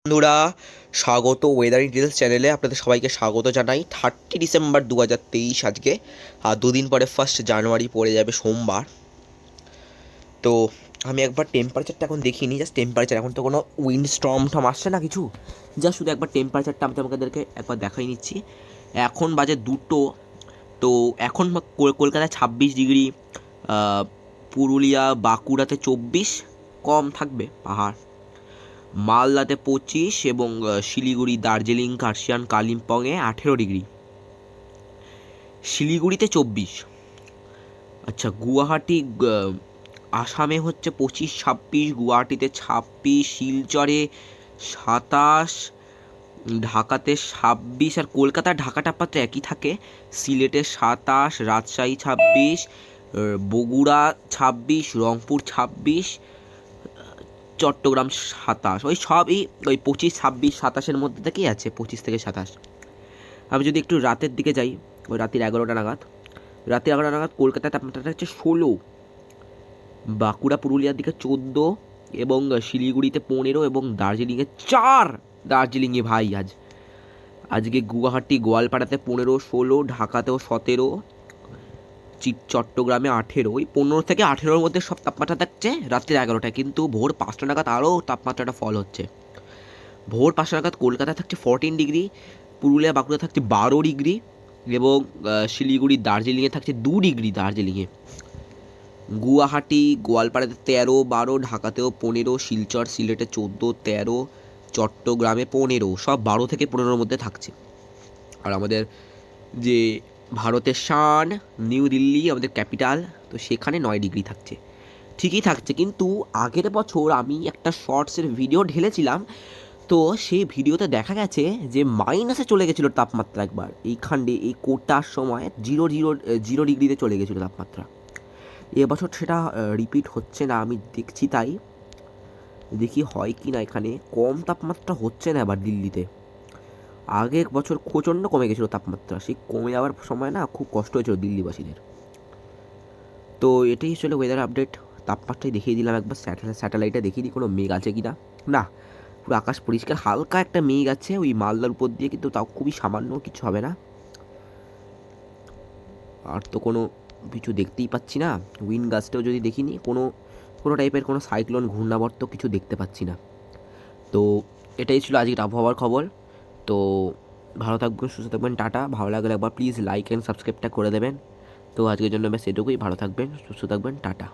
বন্ধুরা, স্বাগত weather details চ্যানেলে। আপনাদের সবাইকে স্বাগত জানাই। 30 ডিসেম্বর 2023 আজকে, আর দুদিন পরে 1 জানুয়ারি পড়ে যাবে সোমবার। তো আমি একবার টেম্পারেচারটা এখন দেখিনি, জাস্ট টেম্পারেচার, এখন তো কোনো উইন্ড স্টর্ম টম আসছে না কিছু, জাস্ট শুধু একবার টেম্পারেচারটা আমি তোমাদেরকে একবার দেখাই নিচ্ছি। এখন বাজে 2টো। তো এখন কলকাতায় 26 ডিগ্রি, পুরুলিয়া বাঁকুড়াতে 24, কম থাকবে পাহাড়, মালদাতে 25 এবং শিলিগুড়ি, দার্জিলিং, কার্শিয়াং, কালিম্পংয়ে 18 ডিগ্রি, শিলিগুড়িতে 24। আচ্ছা, গুয়াহাটি, আসামে হচ্ছে 25-26, গুয়াহাটিতে 26, শিলচরে 27, ঢাকাতে 26, আর কলকাতার ঢাকাটা পাত্র একই থাকে। সিলেটে 27, রাজশাহী 26, বগুড়া 26, রংপুর 26, চট্টগ্রাম 27। ওই সবই ওই 25, 26, 27-এর মধ্যে থেকেই আছে, 25 থেকে 27। আমি যদি একটু রাতের দিকে যাই, ওই রাতের 11টা নাগাদ, কলকাতার তাপমাত্রাটা হচ্ছে 16, বাঁকুড়া পুরুলিয়ার দিকে 14 এবং শিলিগুড়িতে 15 এবং দার্জিলিংয়ে 4। দার্জিলিংয়ে ভাই আজকে গুয়াহাটি গোয়ালপাড়াতে 15, 16, ঢাকাতেও 17, চট্টগ্রামে 18। ওই 15 থেকে 18-র মধ্যে সব তাপমাত্রা থাকছে রাত্রির 11টায়, কিন্তু ভোর 5টা নাগাদ আরও তাপমাত্রাটা ফল হচ্ছে। ভোর 5টা নাগাদ কলকাতায় থাকছে 14 ডিগ্রি, পুরুলিয়া বাঁকুড়া থাকছে 12 ডিগ্রি এবং শিলিগুড়ি দার্জিলিংয়ে থাকছে 2 ডিগ্রি। দার্জিলিংয়ে, গুয়াহাটি গোয়ালপাড়াতে 13, 12, ঢাকাতেও 15, শিলচর সিলেটে 14, 13, চট্টগ্রামে 15, সব 12 থেকে 15-র মধ্যে থাকছে। আর আমাদের যে ভারতের শান, নিউ দিল্লি, আমাদের ক্যাপিটাল, তো সেখানে 9 ডিগ্রি থাকছে। ঠিকই থাকছে, কিন্তু আগের বছর আমি একটা শর্টসের ভিডিও ঢেলেছিলাম, তো সেই ভিডিওতে দেখা গেছে যে মাইনাসে চলে গেছিলো তাপমাত্রা একবার, এইখানে এই কোটার সময় 0 ডিগ্রিতে চলে গেছিলো তাপমাত্রা। এবছর সেটা রিপিট হচ্ছে না, আমি দেখছি, তাই দেখি হয় কি না। এখানে কম তাপমাত্রা হচ্ছে না এবার দিল্লিতে। আগের বছর প্রচণ্ড কমে গেছিলো তাপমাত্রা, সেই কমে যাওয়ার সময় না খুব কষ্ট হয়েছিল দিল্লিবাসীদের। তো এটাই ছিল ওয়েদার আপডেট। তাপমাত্রায় দেখিয়ে দিলাম একবার, স্যাটেলাইটে দেখিয়ে দিই কোনো মেঘ আছে কি না। না, পুরো আকাশ পরিষ্কার, হালকা একটা মেঘ আছে ওই মালদার উপর দিয়ে, কিন্তু তাও খুবই সামান্য, কিছু হবে না। আর তো কোনো কিছু দেখতেই পাচ্ছি না। উইন্ড গাছটাও যদি দেখিনি, কোনো টাইপের কোনো সাইক্লোন, ঘূর্ণাবর্ত কিছু দেখতে পাচ্ছি না। তো এটাই ছিল আজকের আবহাওয়ার খবর। তো ভালো থাকবেন, সুস্থ থাকবেন, টাটা। ভালো লাগলে একবার প্লিজ লাইক অ্যান্ড সাবস্ক্রাইবটা করে দেবেন। তো আজকের জন্য ব্যাস এটুকুই। ভালো থাকবেন, সুস্থ থাকবেন, টাটা।